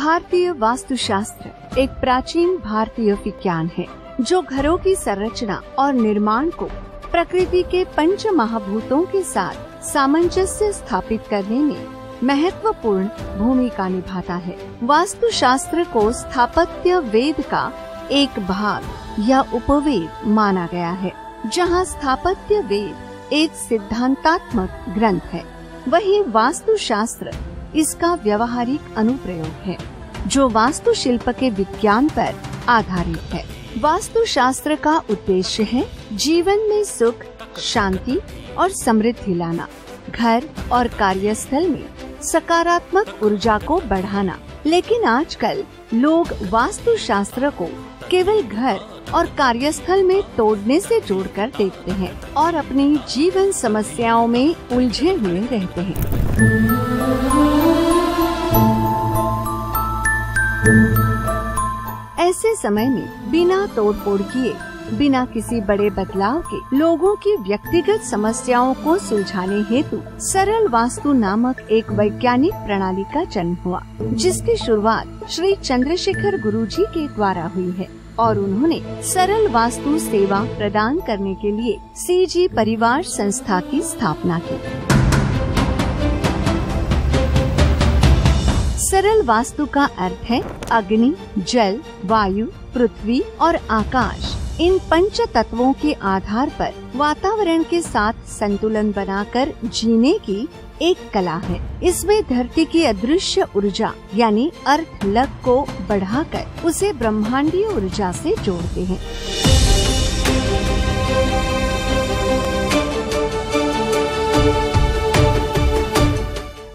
भारतीय वास्तुशास्त्र एक प्राचीन भारतीय विज्ञान है जो घरों की संरचना और निर्माण को प्रकृति के पंच महाभूतों के साथ सामंजस्य स्थापित करने में महत्वपूर्ण भूमिका निभाता है। वास्तुशास्त्र को स्थापत्य वेद का एक भाग या उपवेद माना गया है। जहां स्थापत्य वेद एक सिद्धांतात्मक ग्रंथ है, वहीं वास्तुशास्त्र इसका व्यवहारिक अनुप्रयोग है जो वास्तुशिल्प के विज्ञान पर आधारित है। वास्तुशास्त्र का उद्देश्य है जीवन में सुख, शांति और समृद्धि लाना, घर और कार्यस्थल में सकारात्मक ऊर्जा को बढ़ाना। लेकिन आजकल लोग वास्तुशास्त्र को केवल घर और कार्यस्थल में तोड़ने से जोड़कर देखते हैं और अपनी जीवन समस्याओं में उलझे हुए रहते हैं। ऐसे समय में बिना तोड़फोड़ किए, बिना किसी बड़े बदलाव के लोगों की व्यक्तिगत समस्याओं को सुलझाने हेतु सरल वास्तु नामक एक वैज्ञानिक प्रणाली का जन्म हुआ, जिसकी शुरुआत श्री चंद्रशेखर गुरुजी के द्वारा हुई है और उन्होंने सरल वास्तु सेवा प्रदान करने के लिए सीजी परिवार संस्था की स्थापना की। सरल वास्तु का अर्थ है अग्नि, जल, वायु, पृथ्वी और आकाश इन पंच तत्वों के आधार पर वातावरण के साथ संतुलन बनाकर जीने की एक कला है। इसमें धरती की अदृश्य ऊर्जा यानी अर्थ लग को बढ़ाकर उसे ब्रह्मांडीय ऊर्जा से जोड़ते हैं।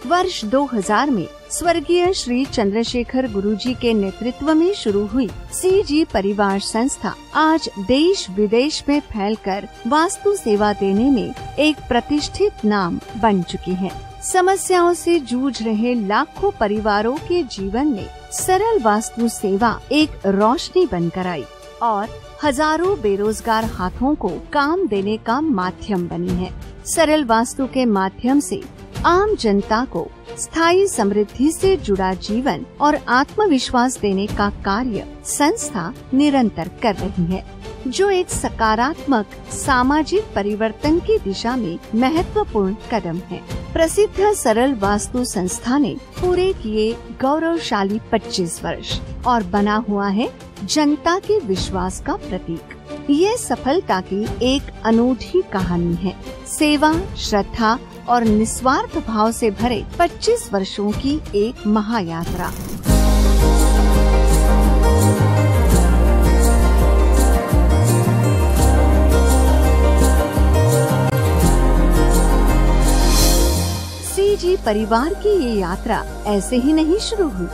वर्ष 2000 में स्वर्गीय श्री चंद्रशेखर गुरुजी के नेतृत्व में शुरू हुई सीजी परिवार संस्था आज देश विदेश में फैलकर वास्तु सेवा देने में एक प्रतिष्ठित नाम बन चुकी है। समस्याओं से जूझ रहे लाखों परिवारों के जीवन में सरल वास्तु सेवा एक रोशनी बनकर आई और हजारों बेरोजगार हाथों को काम देने का माध्यम बनी है। सरल वास्तु के माध्यम से आम जनता को स्थायी समृद्धि से जुड़ा जीवन और आत्मविश्वास देने का कार्य संस्था निरंतर कर रही है, जो एक सकारात्मक सामाजिक परिवर्तन की दिशा में महत्वपूर्ण कदम है। प्रसिद्ध सरल वास्तु संस्था ने पूरे किए गौरवशाली 25 वर्ष और बना हुआ है जनता के विश्वास का प्रतीक। ये सफलता की एक अनूठी कहानी है। सेवा, श्रद्धा और निस्वार्थ भाव से भरे 25 वर्षों की एक महायात्रा। सीजी परिवार की ये यात्रा ऐसे ही नहीं शुरू हुई।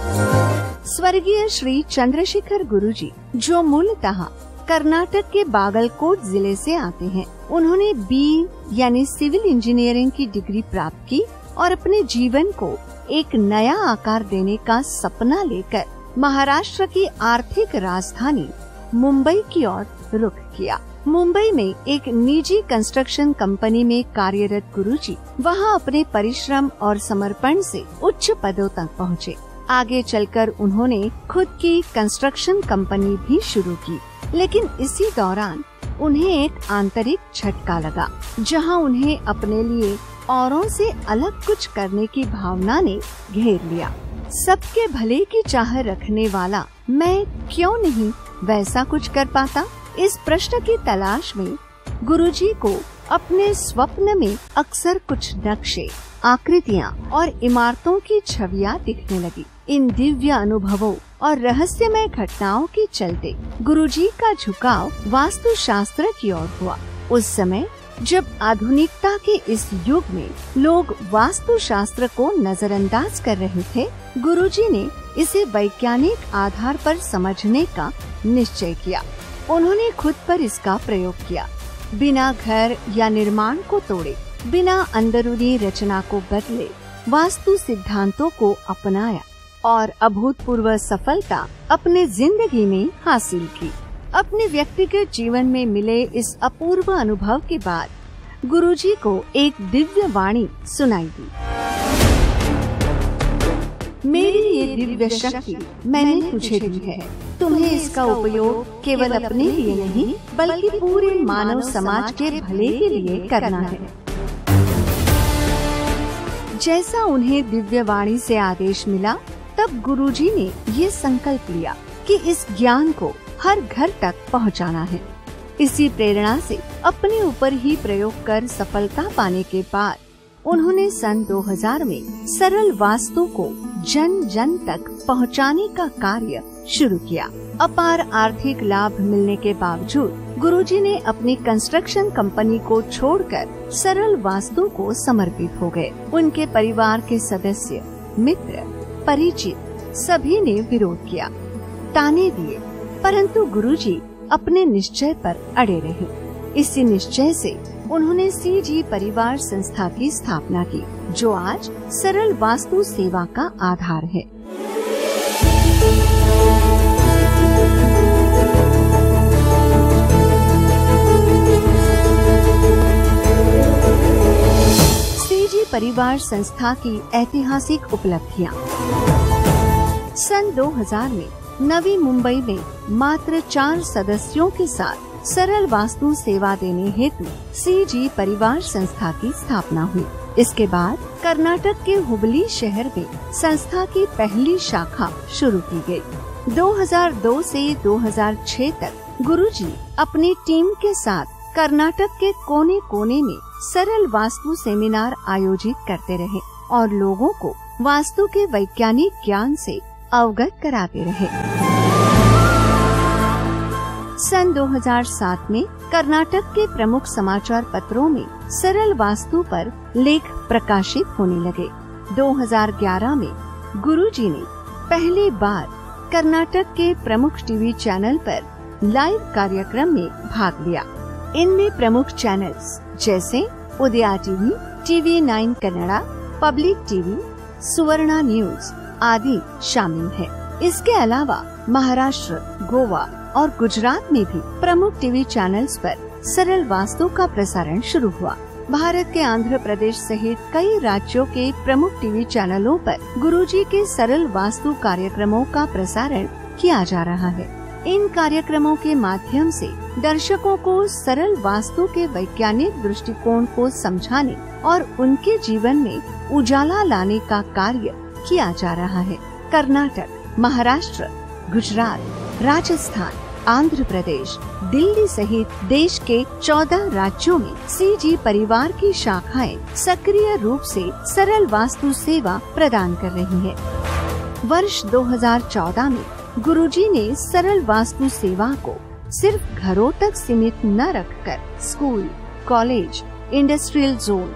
स्वर्गीय श्री चंद्रशेखर गुरुजी, जो मूलतः कर्नाटक के बागलकोट जिले से आते हैं, उन्होंने बी यानी सिविल इंजीनियरिंग की डिग्री प्राप्त की और अपने जीवन को एक नया आकार देने का सपना लेकर महाराष्ट्र की आर्थिक राजधानी मुंबई की ओर रुख किया। मुंबई में एक निजी कंस्ट्रक्शन कंपनी में कार्यरत गुरुजी वहां अपने परिश्रम और समर्पण से उच्च पदों तक पहुँचे। आगे चलकर उन्होंने खुद की कंस्ट्रक्शन कंपनी भी शुरू की, लेकिन इसी दौरान उन्हें एक आंतरिक झटका लगा, जहां उन्हें अपने लिए औरों से अलग कुछ करने की भावना ने घेर लिया। सबके भले की चाह रखने वाला मैं क्यों नहीं वैसा कुछ कर पाता? इस प्रश्न की तलाश में गुरुजी को अपने स्वप्न में अक्सर कुछ नक्शे, आकृतियाँ और इमारतों की छवियां दिखने लगी। इन दिव्य अनुभवों और रहस्यमय घटनाओं के चलते गुरुजी का झुकाव वास्तुशास्त्र की ओर हुआ। उस समय जब आधुनिकता के इस युग में लोग वास्तुशास्त्र को नजरअंदाज कर रहे थे, गुरुजी ने इसे वैज्ञानिक आधार पर समझने का निश्चय किया। उन्होंने खुद पर इसका प्रयोग किया, बिना घर या निर्माण को तोड़े, बिना अंदरूनी रचना को बदले, वास्तु सिद्धांतों को अपनाया और अभूतपूर्व सफलता अपने जिंदगी में हासिल की। अपने व्यक्तिगत जीवन में मिले इस अपूर्व अनुभव के बाद गुरुजी को एक दिव्य वाणी सुनाई दी। मेरी ये दिव्य शक्ति मैंने तुझे दी है। तुम्हें इसका उपयोग केवल अपने लिए नहीं बल्कि पूरे मानव समाज के भले के लिए करना है। जैसा उन्हें दिव्य वाणी से आदेश मिला, तब गुरुजी ने ये संकल्प लिया कि इस ज्ञान को हर घर तक पहुंचाना है। इसी प्रेरणा से अपने ऊपर ही प्रयोग कर सफलता पाने के बाद उन्होंने सन 2000 में सरल वास्तु को जन जन तक पहुंचाने का कार्य शुरू किया। अपार आर्थिक लाभ मिलने के बावजूद गुरुजी ने अपनी कंस्ट्रक्शन कंपनी को छोड़कर सरल वास्तु को समर्पित हो गए। उनके परिवार के सदस्य, मित्र, परिचित सभी ने विरोध किया, ताने दिए, परंतु गुरुजी अपने निश्चय पर अड़े रहे। इसी निश्चय से उन्होंने सीजी परिवार संस्था की स्थापना की, जो आज सरल वास्तु सेवा का आधार है। सीजी परिवार संस्था की ऐतिहासिक उपलब्धियां। सन 2000 में नवी मुंबई में मात्र 4 सदस्यों के साथ सरल वास्तु सेवा देने हेतु सीजी परिवार संस्था की स्थापना हुई। इसके बाद कर्नाटक के हुबली शहर में संस्था की पहली शाखा शुरू की गई। 2002 से 2006 तक गुरुजी अपनी टीम के साथ कर्नाटक के कोने कोने में सरल वास्तु सेमिनार आयोजित करते रहे और लोगों को वास्तु के वैज्ञानिक ज्ञान से अवगत कराते रहे। सन 2007 में कर्नाटक के प्रमुख समाचार पत्रों में सरल वास्तु पर लेख प्रकाशित होने लगे। 2011 में गुरुजी ने पहली बार कर्नाटक के प्रमुख टीवी चैनल पर लाइव कार्यक्रम में भाग लिया। इनमें प्रमुख चैनल्स जैसे Udaya TV, TV9 Kannada, public TV, Suvarna news आदि शामिल है। इसके अलावा महाराष्ट्र, गोवा और गुजरात में भी प्रमुख टीवी चैनल्स पर सरल वास्तु का प्रसारण शुरू हुआ। भारत के आंध्र प्रदेश सहित कई राज्यों के प्रमुख टीवी चैनलों पर गुरुजी के सरल वास्तु कार्यक्रमों का प्रसारण किया जा रहा है। इन कार्यक्रमों के माध्यम से दर्शकों को सरल वास्तु के वैज्ञानिक दृष्टिकोण को समझाने और उनके जीवन में उजाला लाने का कार्य किया जा रहा है। कर्नाटक, महाराष्ट्र, गुजरात, राजस्थान, आंध्र प्रदेश, दिल्ली सहित देश के 14 राज्यों में सीजी परिवार की शाखाएं सक्रिय रूप से सरल वास्तु सेवा प्रदान कर रही है। वर्ष 2014 में गुरुजी ने सरल वास्तु सेवा को सिर्फ घरों तक सीमित न रखकर school, college, industrial zone,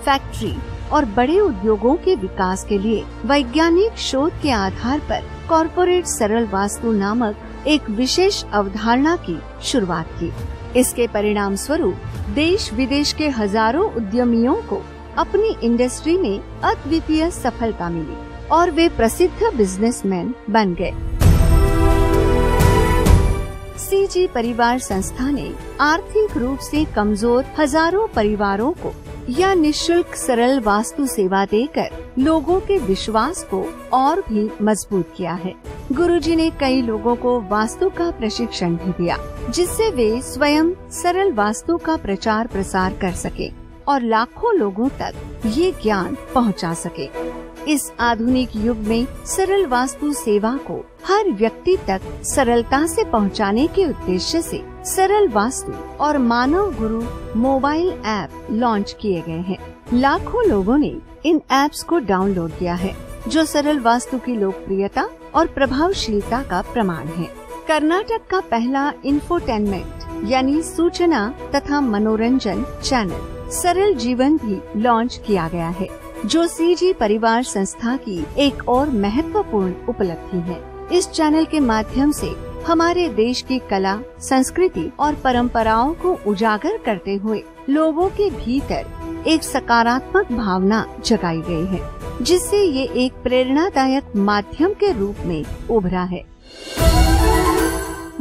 factory और बड़े उद्योगों के विकास के लिए वैज्ञानिक शोध के आधार पर कॉर्पोरेट सरल वास्तु नामक एक विशेष अवधारणा की शुरुआत की। इसके परिणाम स्वरूप देश विदेश के हजारों उद्यमियों को अपनी इंडस्ट्री में अद्वितीय सफलता मिली और वे प्रसिद्ध बिजनेसमैन बन गए। सीजी परिवार संस्था ने आर्थिक रूप से कमजोर हजारों परिवारों को या निःशुल्क सरल वास्तु सेवा देकर लोगों के विश्वास को और भी मजबूत किया है। गुरुजी ने कई लोगों को वास्तु का प्रशिक्षण भी दिया, जिससे वे स्वयं सरल वास्तु का प्रचार प्रसार कर सके और लाखों लोगों तक ये ज्ञान पहुंचा सके। इस आधुनिक युग में सरल वास्तु सेवा को हर व्यक्ति तक सरलता से पहुंचाने के उद्देश्य से सरल वास्तु और मानव गुरु मोबाइल ऐप लॉन्च किए गए हैं। लाखों लोगों ने इन ऐप्स को डाउनलोड किया है, जो सरल वास्तु की लोकप्रियता और प्रभावशीलता का प्रमाण है। कर्नाटक का पहला इंफोटेनमेंट यानी सूचना तथा मनोरंजन चैनल सरल जीवन भी लॉन्च किया गया है, जो सीजी परिवार संस्था की एक और महत्वपूर्ण उपलब्धि है। इस चैनल के माध्यम से हमारे देश की कला, संस्कृति और परंपराओं को उजागर करते हुए लोगों के भीतर एक सकारात्मक भावना जगाई गई है, जिससे ये एक प्रेरणादायक माध्यम के रूप में उभरा है।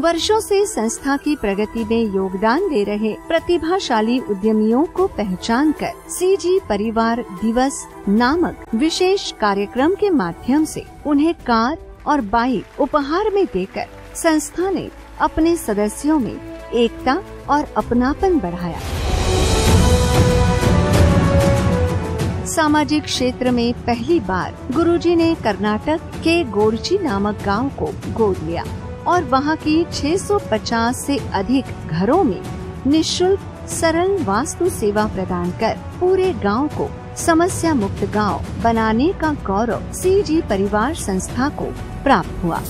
वर्षों से संस्था की प्रगति में योगदान दे रहे प्रतिभाशाली उद्यमियों को पहचान कर सीजी परिवार दिवस नामक विशेष कार्यक्रम के माध्यम से उन्हें कार और बाइक उपहार में देकर संस्था ने अपने सदस्यों में एकता और अपनापन बढ़ाया। सामाजिक क्षेत्र में पहली बार गुरुजी ने कर्नाटक के गोरची नामक गांव को गोद लिया और वहां की 650 से अधिक घरों में निःशुल्क सरल वास्तु सेवा प्रदान कर पूरे गांव को समस्या मुक्त गांव बनाने का गौरव सीजी परिवार संस्था को प्राप्त हुआ।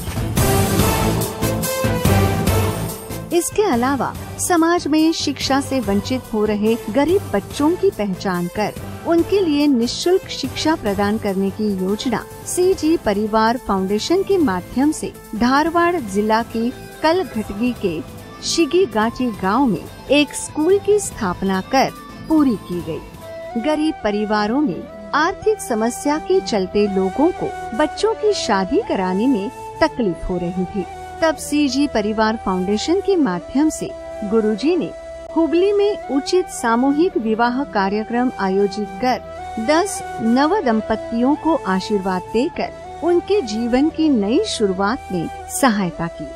इसके अलावा समाज में शिक्षा से वंचित हो रहे गरीब बच्चों की पहचान कर उनके लिए निःशुल्क शिक्षा प्रदान करने की योजना सीजी परिवार फाउंडेशन के माध्यम से धारवाड़ जिला के कलघटगी के शिगीगाची गांव में एक स्कूल की स्थापना कर पूरी की गई। गरीब परिवारों में आर्थिक समस्या के चलते लोगों को बच्चों की शादी कराने में तकलीफ हो रही थी। तब सीजी परिवार फाउंडेशन के माध्यम से गुरुजी ने हुबली में उचित सामूहिक विवाह कार्यक्रम आयोजित कर 10 नव दंपतियों को आशीर्वाद देकर उनके जीवन की नई शुरुआत में सहायता की।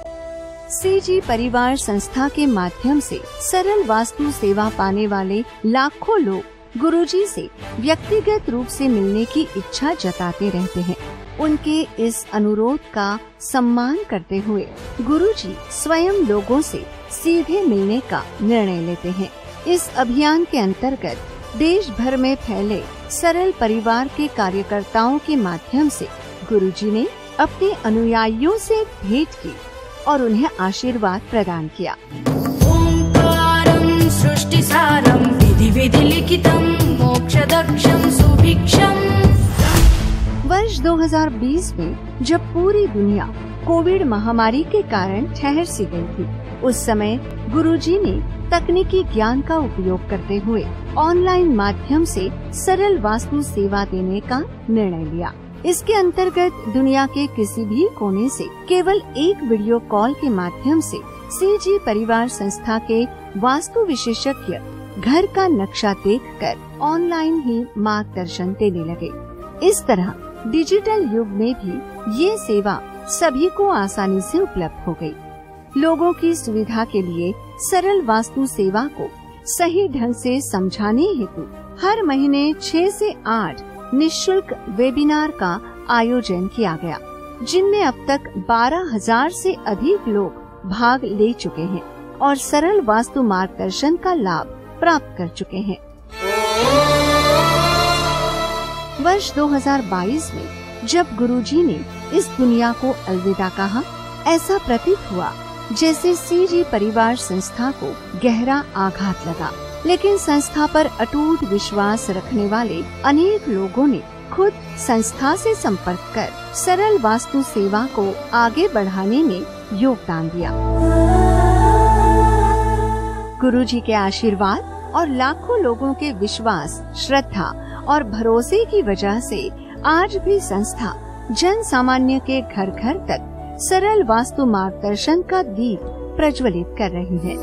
सीजी परिवार संस्था के माध्यम से सरल वास्तु सेवा पाने वाले लाखों लोग गुरुजी से व्यक्तिगत रूप से मिलने की इच्छा जताते रहते हैं। उनके इस अनुरोध का सम्मान करते हुए गुरुजी स्वयं लोगों से सीधे मिलने का निर्णय लेते हैं। इस अभियान के अंतर्गत देश भर में फैले सरल परिवार के कार्यकर्ताओं के माध्यम से गुरुजी ने अपने अनुयायियों से भेंट की और उन्हें आशीर्वाद प्रदान किया। ओंकारं सृष्टिसारं विधि विधि लिखितं मोक्षदक्षं सुभिक्षं। वर्ष 2020 में जब पूरी दुनिया कोविड महामारी के कारण ठहर सी गई थी, उस समय गुरुजी ने तकनीकी ज्ञान का उपयोग करते हुए ऑनलाइन माध्यम से सरल वास्तु सेवा देने का निर्णय लिया। इसके अंतर्गत दुनिया के किसी भी कोने से केवल एक वीडियो कॉल के माध्यम से सीजी परिवार संस्था के वास्तु विशेषज्ञ घर का नक्शा देखकर ऑनलाइन ही मार्गदर्शन देने लगे। इस तरह डिजिटल युग में भी ये सेवा सभी को आसानी से उपलब्ध हो गई। लोगों की सुविधा के लिए सरल वास्तु सेवा को सही ढंग से समझाने हेतु हर महीने 6 से 8 निःशुल्क वेबिनार का आयोजन किया गया, जिनमें अब तक 12,000 से अधिक लोग भाग ले चुके हैं और सरल वास्तु मार्गदर्शन का लाभ प्राप्त कर चुके हैं। वर्ष 2022 में जब गुरुजी ने इस दुनिया को अलविदा कहा, ऐसा प्रतीत हुआ जैसे सीजी परिवार संस्था को गहरा आघात लगा। लेकिन संस्था पर अटूट विश्वास रखने वाले अनेक लोगों ने खुद संस्था से संपर्क कर सरल वास्तु सेवा को आगे बढ़ाने में योगदान दिया। गुरुजी के आशीर्वाद और लाखों लोगों के विश्वास, श्रद्धा और भरोसे की वजह से आज भी संस्था जन सामान्य के घर घर तक सरल वास्तु मार्गदर्शन का दीप प्रज्वलित कर रही है।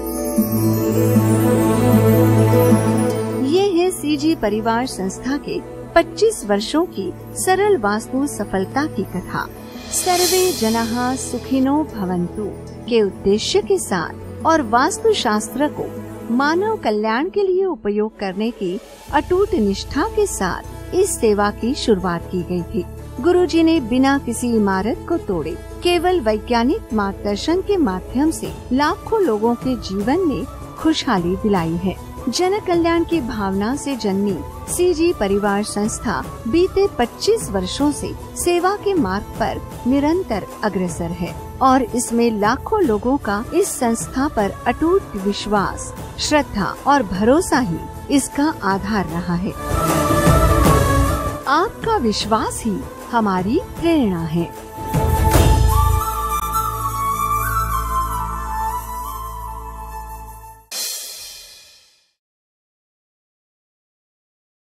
ये है सीजी परिवार संस्था के 25 वर्षों की सरल वास्तु सफलता की कथा। सर्वे जनाः सुखिनो भवन्तु के उद्देश्य के साथ और वास्तु शास्त्र को मानव कल्याण के लिए उपयोग करने की अटूट निष्ठा के साथ इस सेवा की शुरुआत की गई थी। गुरुजी ने बिना किसी इमारत को तोड़े केवल वैज्ञानिक मार्गदर्शन के माध्यम से लाखों लोगों के जीवन में खुशहाली दिलाई है। जन कल्याण की भावना से जन्मी सीजी परिवार संस्था बीते 25 वर्षों से सेवा के मार्ग पर निरंतर अग्रसर है और इसमें लाखों लोगों का इस संस्था पर अटूट विश्वास, श्रद्धा और भरोसा ही इसका आधार रहा है। आपका विश्वास ही हमारी प्रेरणा है।